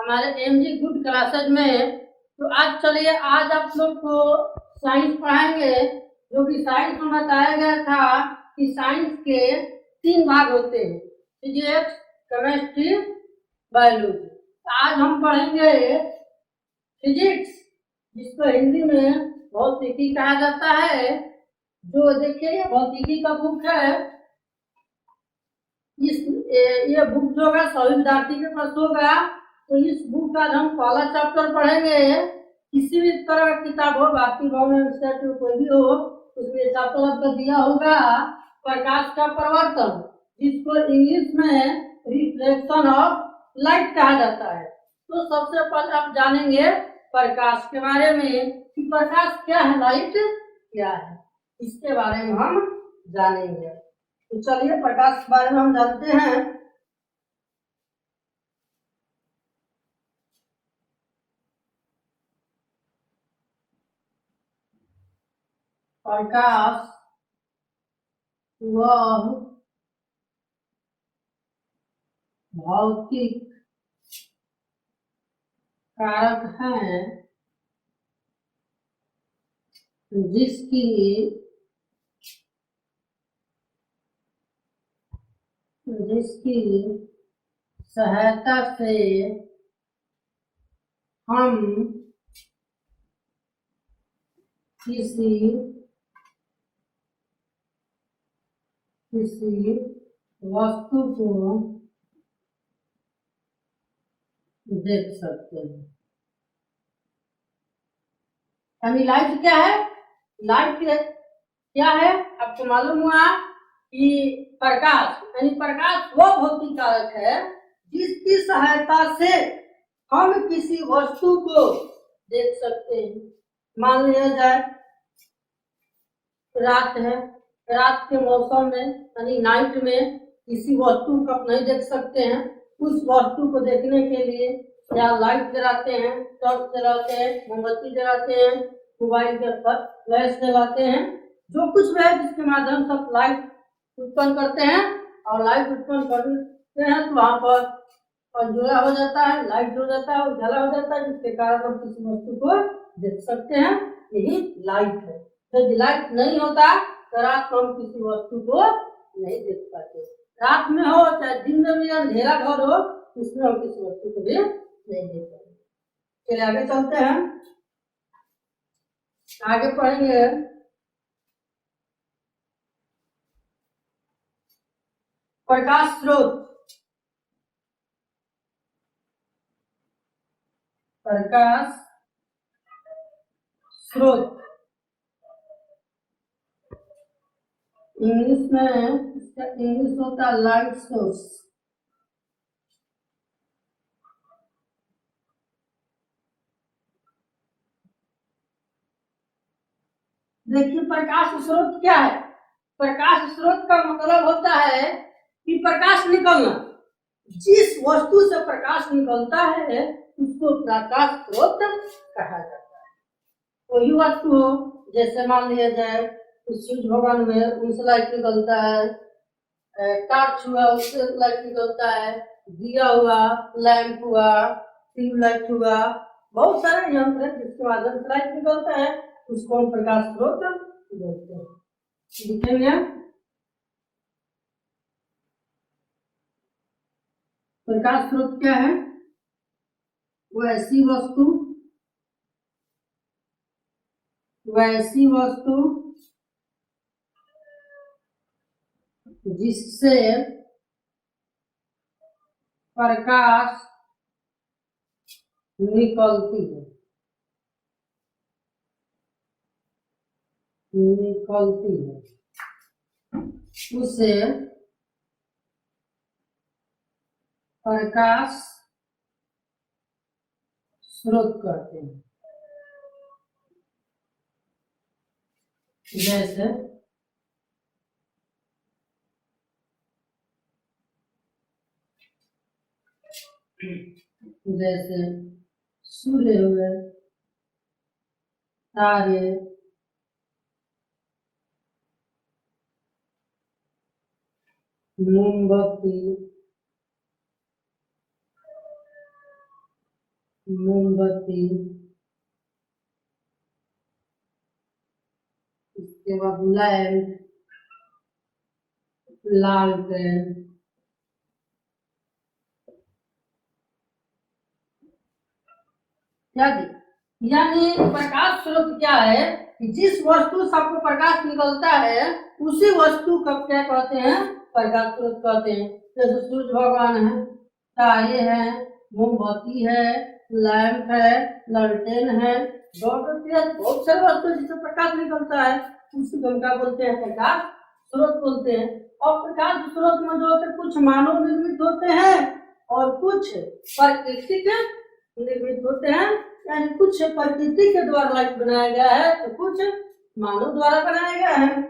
हमारे MG good classes में। तो आज चलिए, आज आप लोग को साइंस पढ़ाएंगे, जो कि साइंस में बताया गया था कि साइंस के 3 भाग होते हैं, फिजिक्स, केमिस्ट्री, बायोलॉजी। आज हम पढ़ेंगे फिजिक्स, जिसको हिंदी में भौतिकी कहा जाता है। जो देखिए भौतिकी का बुक है, ये बुक जो है सभी विद्यार्थी के पास होगा। तो इस बुक का हम पहला चैप्टर पढ़ेंगे। किसी भी तरह का किताब हो, भारतीय भवन कोई भी हो, उसमें चैप्टर आपको दिया होगा प्रकाश का प्रवर्तन, जिसको इंग्लिश में रिफ्लेक्शन ऑफ लाइट कहा जाता है। तो सबसे पहले आप जानेंगे प्रकाश के बारे में कि प्रकाश क्या है, लाइट क्या है, इसके बारे में हम जानेंगे। तो चलिए प्रकाश के बारे में हम जानते हैं। प्रकाश वह भौतिक कारक है जिसकी सहायता से हम किसी वस्तु को देख सकते हैं। यानी लाइट क्या है? लाइट क्या है आपको मालूम हुआ कि प्रकाश, यानी प्रकाश वह भौतिक कारक है जिसकी सहायता से हम किसी वस्तु को देख सकते हैं। मान लिया जाए रात है, रात के मौसम में यानी नाइट में किसी वस्तु को आप नहीं देख सकते हैं। उस वस्तु को देखने के लिए या लाइट जलाते हैं, टॉर्च जलाते हैं, मोमबत्ती जलाते हैं, मोबाइल के फ्लैश जलाते हैं, जो कुछ भी है जिसके माध्यम से आप लाइट उत्पन्न करते हैं। और लाइट उत्पन्न करते हैं तो वहां पर उजाला हो जाता है, लाइट हो जाता है, उजाला हो जाता है, जिसके कारण हम किसी वस्तु को देख सकते हैं। यही लाइट है। यदि लाइट नहीं होता तो रात को हम किसी वस्तु को नहीं देख पाते। रात में हो चाहे दिन में भी अंधेरा घर हो, उसमें हम किसी वस्तु को भी नहीं देख पाते। चलिए आगे चलते हैं, आगे पढ़ेंगे प्रकाश स्रोत। प्रकाश स्रोत इंग्लिश में, इसका इंग्लिश होता है लाइट सोर्स। देखिए प्रकाश स्रोत क्या है? प्रकाश स्रोत का मतलब होता है कि प्रकाश निकलना। जिस वस्तु से प्रकाश निकलता है उसको प्रकाश स्रोत कहा जाता है। वही वस्तु हो, जैसे मान लिया जाए सूर्य भगवान में उनसे लाइट निकलता है, टॉर्च हुआ उससे लाइट निकलता है, दिया हुआ, लैंप हुआ, ट्यूब लाइट हुआ, बहुत सारे यंत्र है जिसके माध्यम से लाइट निकलता है, उसको हम प्रकाश स्रोत बोलते हैं। लिखेंगे प्रकाश स्रोत क्या है? वो ऐसी वस्तु जिससे प्रकाश निकलती है, उसे प्रकाश स्रोत कहते हैं। जैसे सूर्य हुए, तारे, मोमबत्ती, मोमबत्ती, इसके बाद लैंप, लालटेन, यानी प्रकाश स्रोत क्या है कि जिस वस्तु से आपको प्रकाश निकलता है उसी वस्तु का क्या कहते हैं, प्रकाश स्रोत कहते हैं। जैसे सूर्य भगवान है, तारे हैं, मोमबत्ती है, लैंप है, लालटेन है, बहुत सारे वस्तु जिससे प्रकाश निकलता है उसी को क्या बोलते हैं, प्रकाश स्रोत बोलते हैं। और प्रकाश स्रोत में जो होते कुछ मानव निर्मित होते हैं और कुछ प्राकृतिक निर्मित होते हैं, यानी कुछ प्रकृति के द्वारा लाइट बनाया गया है तो कुछ मानव द्वारा बनाया गया है।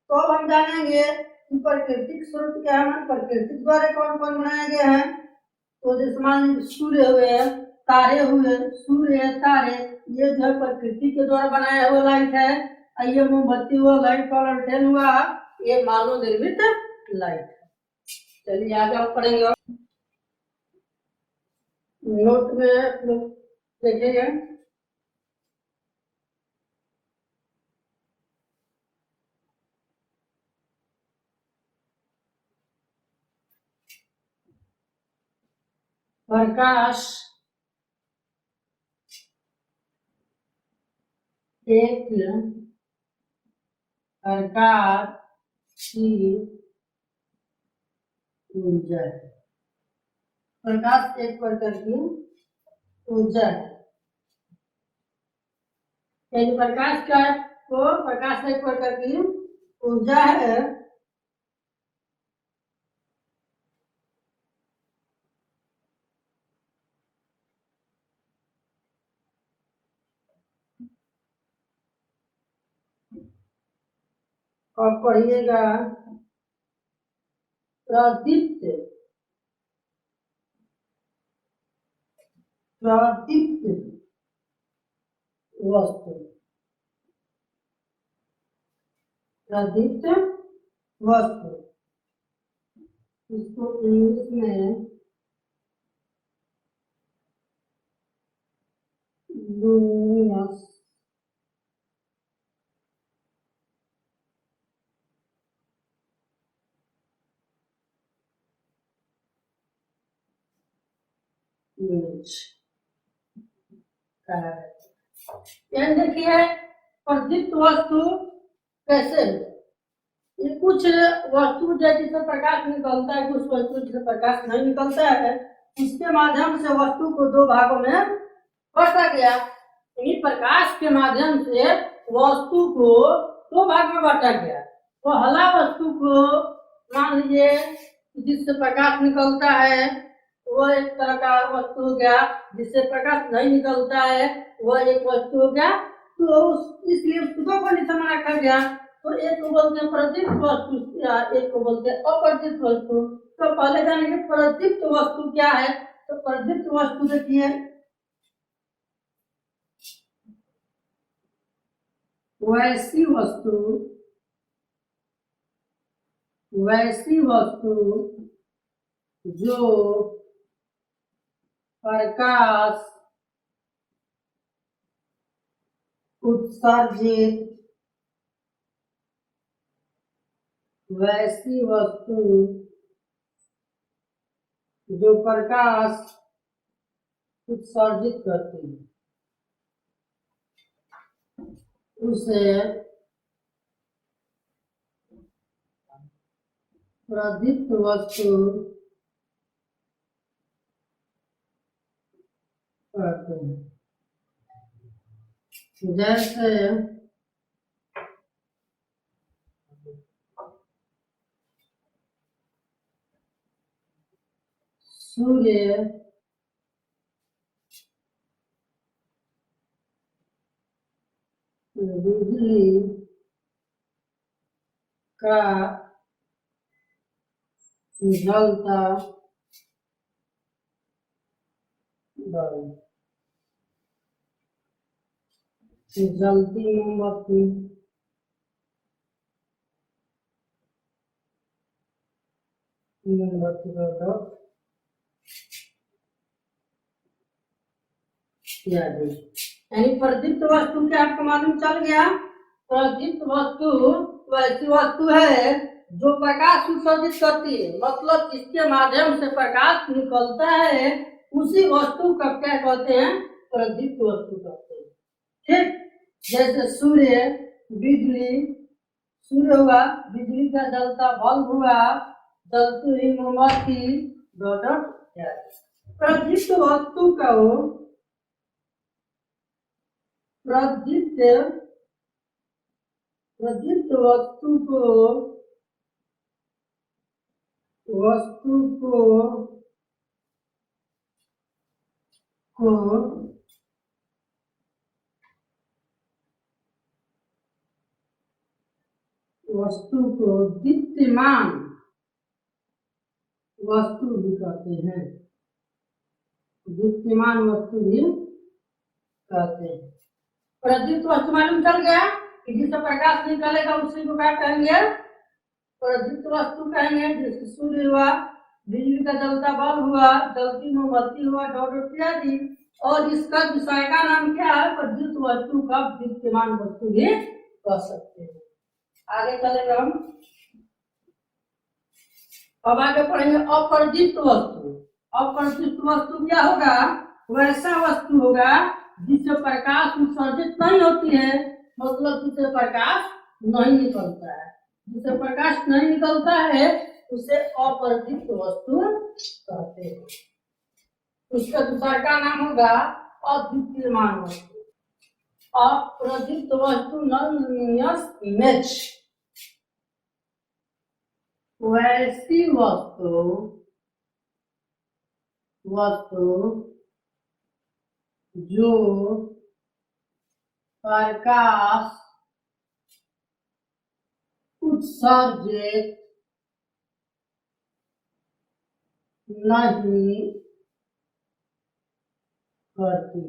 तो अब हम जानेंगे कि प्राकृतिक स्रोत क्या है, प्रकृति द्वारा कौन कौन बनाया गया है। तो जैसे मान लीजिए सूर्य हुए, तारे हुए, सूर्य तारे, ये जो प्रकृति के द्वारा बनाया हुआ लाइट है। ये मोमबत्ती हुआ, लाइट का लालटेन हुआ, ये मानव निर्मित लाइट है। चलिए आगे आप पढ़ेंगे। नोट में लोग देखेंगे। प्रकाश एक प्रकार की ऊर्जा है। प्रकाश एक प्रकार की ऊर्जा है। यानी प्रकाश का तो प्रकाश एक प्रकार की ऊर्जा है। और पढ़िएगा प्रदीप्त प्रदीप्त वस्तु, प्रदीप्त वस्तु, इसको इंग्लिश में लुमिनस इमेज कहा है। यानी देखिए प्रदीप्त वस्तु कैसे है, ये कुछ वस्तु जिससे प्रकाश निकलता है, कुछ वस्तु जिससे प्रकाश नहीं निकलता है, इसके माध्यम से वस्तु को दो भागों में बांटा गया। यानी प्रकाश के माध्यम से वस्तु को दो भाग में बांटा गया। तो हला वस्तु को मान लीजिए जिससे प्रकाश निकलता है वो एक तरह का वस्तु हो गया, जिससे प्रकाश नहीं निकलता है वो एक वस्तु हो गया। तो इसलिए उसको दो कंडीशन में रखा गया। तो एक को बोलते हैं प्रदीप्त वस्तु, एक को बोलते हैं अप्रदीप्त वस्तु। तो पहले जानेंगे प्रदीप्त वस्तु क्या है। तो प्रदीप्त वस्तु देखिए वैसी वस्तु जो प्रकाश उत्सर्जित, वैसी वस्तु जो प्रकाश उत्सर्जित करती है उसे प्रदीप्त वस्तु कहते हैं। जैसे सूर्य, बिजली का जलता बल्ब, जलती मोमबत्ती, मोमबत्ती का यानी प्रदीप्त वस्तु क्या आपको मालूम चल गया। प्रदीप्त वस्तु वैसी वस्तु है जो प्रकाश उत्सर्जित करती है, मतलब जिसके माध्यम से प्रकाश निकलता है, उसी वस्तु का क्या कहते हैं, प्रदीप्त वस्तु कहते हैं। ठीक, जैसे सूर्य, बिजली, सूर्य हुआ, बिजली का जलता बल्ब हुआ, जलती हुई मोमबत्ती, प्रदीप्त वस्तु का वो प्रदीप्त वस्तु को दीप्तिमान वस्तु भी कहते हैं। दीप्तिमान वस्तु भी कहते हैं। प्रदीप्त वस्तु मालूम चल गया कि जिससे प्रकाश निकलेगा उसी को क्या कहेंगे, प्रदीप्त वस्तु कहेंगे। जैसे सूर्य हुआ, बिजली का जलता बल्ब हुआ, जलती मोमबत्ती हुआ, इत्यादि। और इसका विषय का नाम क्या है, प्रदीप्त वस्तु का दीप्तिमान वस्तु भी कह सकते हैं। आगे चलेंगे हम, अब आगे पढ़ेंगे अप्रदीप्त वस्तु। अप्रदीप्त वस्तु क्या होगा, वैसा वस्तु होगा जिससे प्रकाश उत्सर्जित नहीं होती है, मतलब जिससे प्रकाश नहीं निकलता है। जिससे प्रकाश नहीं निकलता है उसे अप्रदीप्त वस्तु कहते हैं। उसका दूसरा का नाम होगा अदीप्यमान वस्तु। अप्रदीप्त वस्तु नॉन लुमिनस इमेज, वैसी वस्तु जो प्रकाश उत्सर्जित नहीं करती।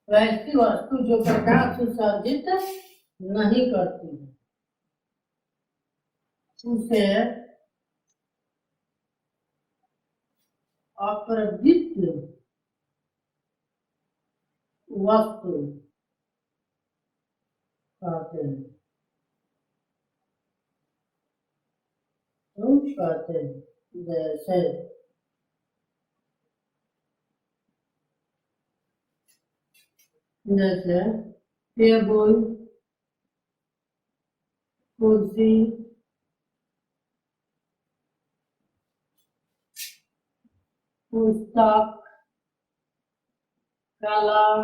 वैसी वस्तु जो प्रकाश उत्सर्जित नहीं करती उसे अप्रदीप्त वस्तु कहते हैं। कहते हैं जैसे टेबल, कुर्सी, पुस्तक, कलम,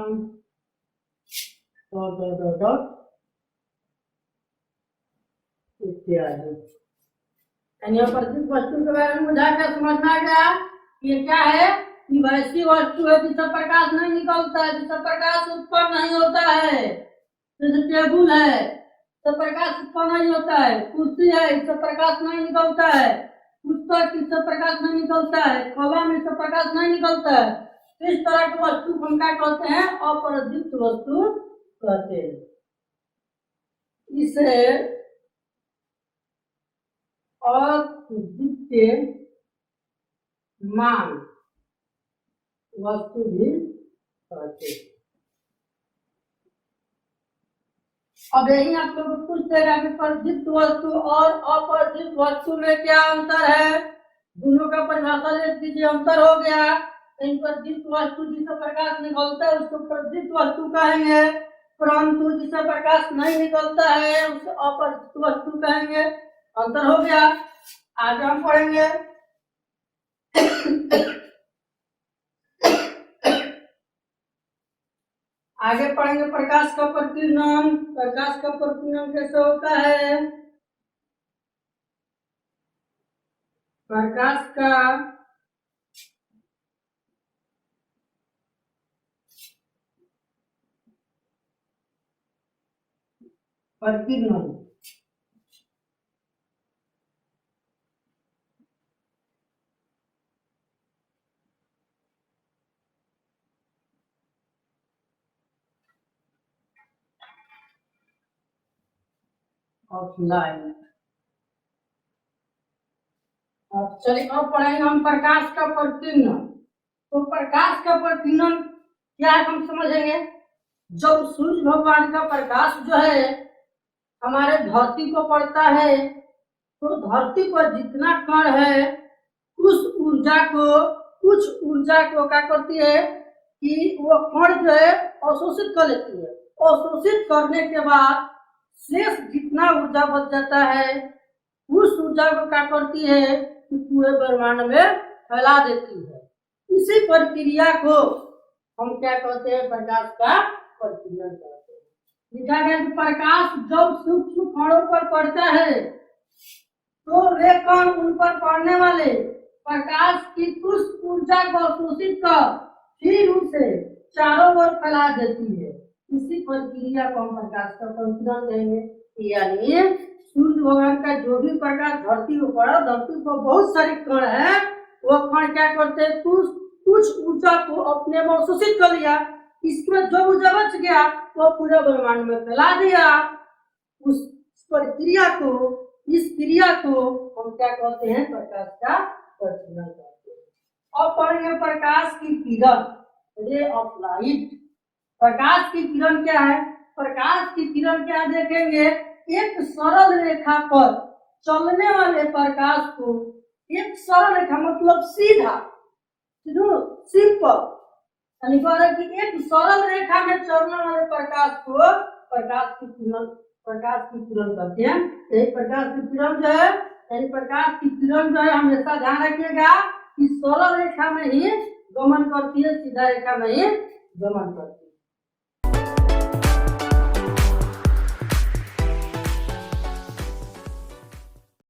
इत्यादि। प्रदीप्त वस्तु के बारे में बुझा कर समझना गया ये क्या है, कि वैसी वस्तु है जिससे प्रकाश नहीं निकलता है, जिससे प्रकाश उत्पन्न नहीं होता है। जैसे टेबल है, इससे प्रकाश उत्पन्न नहीं होता है। कुर्सी है, इससे प्रकाश नहीं निकलता है। पुस्तक, इससे प्रकाश नहीं निकलता है। कलम, इससे प्रकाश नहीं निकलता है। इस तरह की वस्तु को हम क्या कहते हैं, अप्रदीप्त वस्तु कहते हैं। इसे अदीप्यमान वस्तु भी कहते हैं। अब यही आप लोग पूछ देगा कि प्रदीप्त वस्तु और अप्रदीप्त वस्तु में क्या अंतर है, दोनों का परिभाषा ले दीजिए। अंतर हो गया, प्रदीप्त वस्तु जिससे प्रकाश निकलता है उसको प्रदीप्त वस्तु कहेंगे, परंतु जिससे प्रकाश नहीं निकलता है उसे अप्रदीप्त वस्तु कहेंगे। अंतर हो गया। आगे हम पढ़ेंगे प्रकाश का प्रतिबिंब। प्रकाश का प्रतिबिंब कैसे होता है, प्रकाश का प्रतिबिंब ऑफ लाइट। अब चलिए अब पढ़ेंगे हम प्रकाश का प्रतिबिंब। तो प्रकाश का प्रतिबिंब क्या है हम समझेंगे। जब सूर्य भगवान का प्रकाश जो है हमारे धरती को पड़ता है तो धरती पर जितना कण है उस ऊर्जा को क्या करती है कि वो कण जो है अवशोषित कर लेती है। अवशोषित करने के बाद शेष जितना ऊर्जा बच जाता है उस ऊर्जा को क्या करती है कि पूरे ब्रह्मांड में फैला देती है। इसी प्रक्रिया को हम क्या कहते हैं, प्रकाश का प्रकीर्णन कहते हैं। लिखा गया कि प्रकाश जब सूक्ष्म कणों पर पड़ता है तो वे कण उन पर पड़ने वाले प्रकाश की कुछ ऊर्जा को अवशोषित कर फिर उसे चारों ओर फैला देती है। इसी प्रक्रिया को हम प्रकाश का प्रकीर्णन कहेंगे। यानी सूर्य भगवान का जो भी प्रकाश धरती को पड़ा, धरती पर बहुत सारे कण है, वो कण क्या करते हैं कुछ ऊर्जा को अपने में अवशोषित कर लिया, इसमें जो ऊर्जा बच गया वो पूरे ब्रह्मांड में फैला दिया। उस प्रक्रिया को, इस क्रिया को हम क्या कहते हैं, प्रकाश का प्रकीर्णन कहते हैं। अब पढ़ेंगे प्रकाश की किरण, रे ऑफ लाइट। प्रकाश की किरण क्या है? प्रकाश की किरण क्या देखेंगे, एक सरल रेखा पर चलने वाले प्रकाश को, एक सरल रेखा मतलब सीधा, सिंपल, यानी कि एक सरल रेखा में चलने वाले प्रकाश को प्रकाश की किरण कहते हैं। यही प्रकाश की किरण जो है, यानी प्रकाश की किरण जो है हमेशा ध्यान रखिएगा कि सरल रेखा में ही गमन करती है, सीधा रेखा में ही गमन करती है।